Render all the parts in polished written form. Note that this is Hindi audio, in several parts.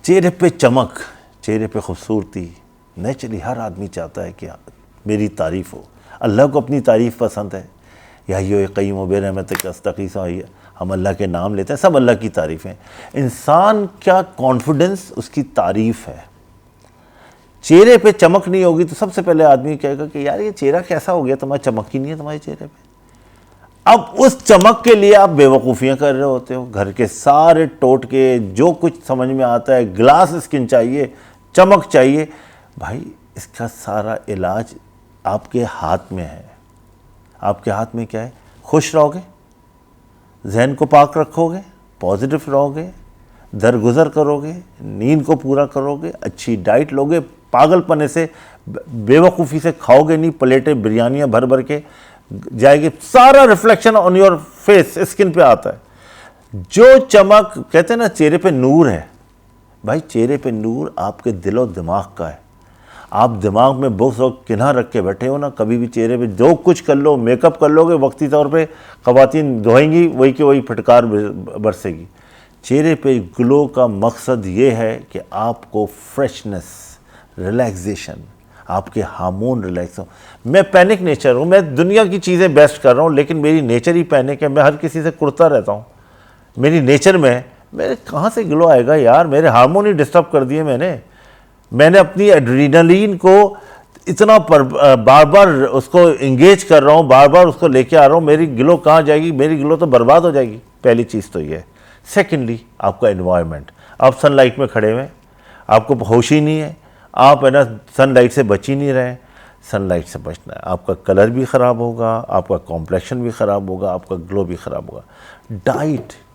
चेहरे पे चमक, चेहरे पे खूबसूरती, नेचुरली हर आदमी चाहता है कि मेरी तारीफ़ हो। अल्लाह को अपनी तारीफ़ पसंद है। या यो क़य्यूम बेरहमतिक अस्तग़ीस, हम अल्लाह के नाम लेते हैं, सब अल्लाह की तारीफ़ हैं। इंसान क्या कॉन्फिडेंस उसकी तारीफ़ है। चेहरे पे चमक नहीं होगी तो सबसे पहले आदमी कहेगा कि यार ये चेहरा कैसा हो गया, तुम्हारी चमक ही नहीं है तुम्हारे चेहरे पे। अब उस चमक के लिए आप बेवकूफ़ियाँ कर रहे होते हो, घर के सारे टोटके, जो कुछ समझ में आता है, ग्लास स्किन चाहिए, चमक चाहिए। भाई इसका सारा इलाज आपके हाथ में है। आपके हाथ में क्या है? खुश रहोगे, जहन को पाक रखोगे, पॉजिटिव रहोगे, दरगुजर करोगे, नींद को पूरा करोगे, अच्छी डाइट लोगे, पागलपने से बेवकूफ़ी से खाओगे नहीं, प्लेटें बिरयानियाँ भर भर के जाएगी, सारा reflection on your face, skin पे आता है। जो चमक, कहते हैं ना चेहरे पे नूर है, भाई चेहरे पे नूर आपके दिलो दिमाग का है। आप दिमाग में बहुत सब किन्हा रख के बैठे हो ना, कभी भी चेहरे पे जो कुछ कर लो, मेकअप कर लोगे, वक्ती तौर पे ख़वातीन धोएंगी, वही की वही फटकार बरसेगी। चेहरे पे ग्लो का मकसद ये है कि आपको फ्रेशनेस, रिलैक्सेशन, आपके हार्मोन रिलैक्स हो। मैं पैनिक नेचर हूँ, मैं दुनिया की चीज़ें बेस्ट कर रहा हूँ, लेकिन मेरी नेचर ही पैनिक है। मैं हर किसी से कुड़ता रहता हूँ, मेरी नेचर में। मेरे कहाँ से ग्लो आएगा यार, मेरे हार्मोन ही डिस्टर्ब कर दिए मैंने अपनी एड्रीनलिन को इतना बार बार उसको इंगेज कर रहा हूँ, बार बार उसको लेके आ रहा हूँ। मेरी ग्लो कहाँ जाएगी? मेरी ग्लो तो बर्बाद हो जाएगी। पहली चीज़ तो ये है। सेकेंडली आपका एनवायरनमेंट। आप सनलाइट में खड़े हुए, आपको होश ही नहीं है, आप है ना सनलाइट से बच ही नहीं रहे। सनलाइट से बचना है। आपका कलर भी ख़राब होगा, आपका कॉम्प्लेक्शन भी ख़राब होगा, आपका ग्लो भी ख़राब होगा।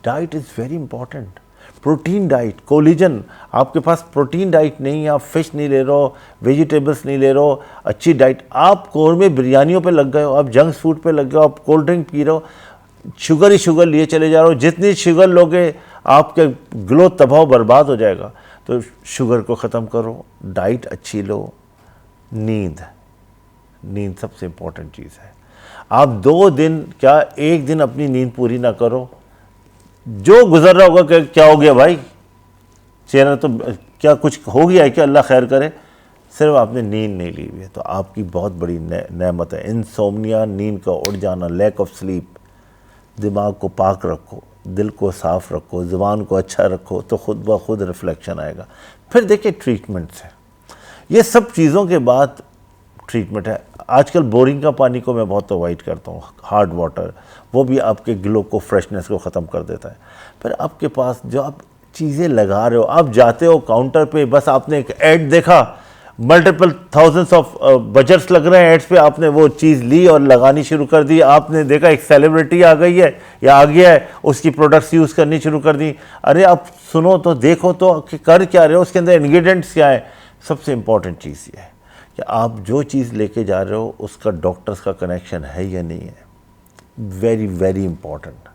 Diet is very important. Protein diet, collision. आपके पास प्रोटीन डाइट नहीं है, आप फिश नहीं ले रहे हो, वेजिटेबल्स नहीं ले रहे हो, अच्छी डाइट, आप कौरमे बिरयानियों पे लग गए हो, आप जंक फूड पे लग गए हो, आप कोल्ड ड्रिंक पी रहे हो, शुगर ही शुगर लिए चले जा रहे हो। जितनी शुगर लोगे आपके ग्लो तबाह बर्बाद हो जाएगा। तो शुगर को ख़त्म करो, डाइट अच्छी लो, नींद सबसे इम्पोर्टेंट चीज़ है। आप 2 दिन क्या 1 दिन अपनी नींद पूरी ना करो, जो गुजर रहा होगा क्या हो गया भाई, चेहरा तो क्या कुछ हो गया है क्या, अल्लाह खैर करे, सिर्फ आपने नींद नहीं ली हुई है। तो आपकी बहुत बड़ी नेमत है। इंसोम्निया, नींद का उड़ जाना, लैक ऑफ स्लीप। दिमाग को पाक रखो, दिल को साफ़ रखो, ज़ुबान को अच्छा रखो, तो खुद ब खुद रिफ्लेक्शन आएगा। फिर देखिए ट्रीटमेंट्स है, ये सब चीज़ों के बाद ट्रीटमेंट है। आजकल बोरिंग का पानी को मैं बहुत अवॉइड करता हूँ, हार्ड वाटर, वो भी आपके ग्लो को, फ्रेशनेस को ख़त्म कर देता है। फिर आपके पास जो आप चीज़ें लगा रहे हो, आप जाते हो काउंटर पे, बस आपने एक ऐड देखा, मल्टीपल थाउजेंड्स ऑफ बजट्स लग रहे हैं एड्स पे, आपने वो चीज़ ली और लगानी शुरू कर दी। आपने देखा एक सेलिब्रिटी आ गई है या आ गया है, उसकी प्रोडक्ट्स यूज़ करनी शुरू कर दी। अरे आप सुनो तो, देखो तो कि कर क्या रहे हो, उसके अंदर इंग्रेडिएंट्स क्या है। सबसे इम्पॉर्टेंट चीज़ ये है कि आप जो चीज़ लेके जा रहे हो उसका डॉक्टर्स का कनेक्शन है या नहीं है। Very very important.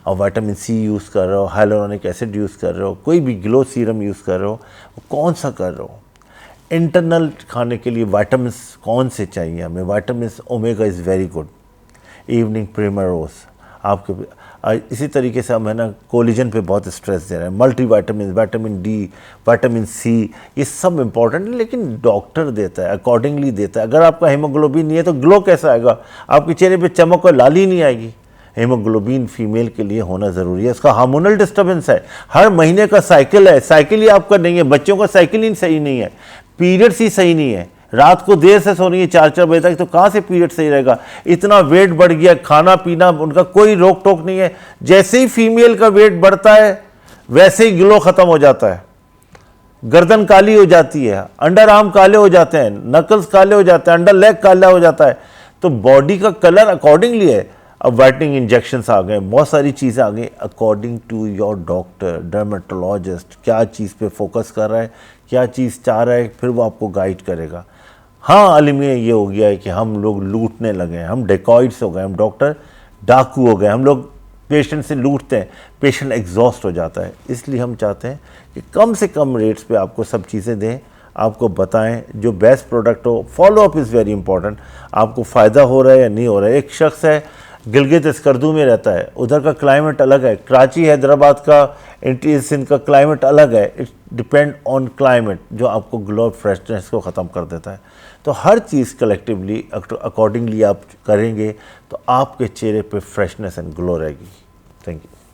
और विटामिन सी यूज़ कर रहे हो, हाइलुरोनिक एसिड यूज़ कर रहे हो, कोई भी ग्लो सीरम यूज़ कर रहे हो, कौन सा कर रहे हो। इंटरनल खाने के लिए विटामिन्स कौन से चाहिए हमें। Vitamins omega is very good, evening primrose आपके। इसी तरीके से हम है ना कोलिजन पे बहुत स्ट्रेस दे रहे हैं, multivitamin, vitamin D, vitamin C, ये सब इंपॉर्टेंट है, लेकिन डॉक्टर देता है, अकॉर्डिंगली देता है। अगर आपका हीमोग्लोबिन नहीं है तो ग्लो कैसा आएगा, आपके चेहरे पे चमक और लाली नहीं आएगी। हीमोग्लोबिन फीमेल के लिए होना ज़रूरी है। उसका हार्मोनल डिस्टर्बेंस है, हर महीने का साइकिल है, साइकिल ही आपका नहीं है। बच्चों का साइकिल ही सही नहीं है, पीरियड्स ही सही नहीं है, रात को देर से सो रही है 4-4 बजे तक, तो कहाँ से पीरियड सही रहेगा। इतना वेट बढ़ गया, खाना पीना उनका कोई रोक टोक नहीं है। जैसे ही फीमेल का वेट बढ़ता है वैसे ही ग्लो ख़त्म हो जाता है, गर्दन काली हो जाती है, अंडर आर्म काले हो जाते हैं, नकल्स काले हो जाते हैं, अंडर लेग काला हो जाता है। तो बॉडी का कलर अकॉर्डिंगली है। अब वाइटनिंग इंजेक्शंस आ गए, बहुत सारी चीज़ें आ गई। According to your doctor, dermatologist क्या चीज़ पे फोकस कर रहा है, क्या चीज़ चाह रहा है, फिर वो आपको गाइड करेगा। हाँ, अलमिया ये हो गया है कि हम लोग लूटने लगे हैं, हम डेकॉइड्स हो गए, हम डॉक्टर डाकू हो गए, हम लोग पेशेंट से लूटते हैं, पेशेंट एग्जॉस्ट हो जाता है। इसलिए हम चाहते हैं कि कम से कम रेट्स पे आपको सब चीज़ें दें, आपको बताएं जो बेस्ट प्रोडक्ट हो। Follow up is very important, आपको फ़ायदा हो रहा है या नहीं हो रहा है। एक शख्स है गिलगित स्कर्दू में रहता है, उधर का क्लाइमेट अलग है, कराची हैदराबाद का, इंटीरियर सिंध का क्लाइमेट अलग है। इट डिपेंड ऑन क्लाइमेट जो आपको ग्लो फ्रेशनेस को ख़त्म कर देता है। तो हर चीज़ कलेक्टिवली अकॉर्डिंगली आप करेंगे तो आपके चेहरे पे फ्रेशनेस एंड ग्लो रहेगी। Thank you.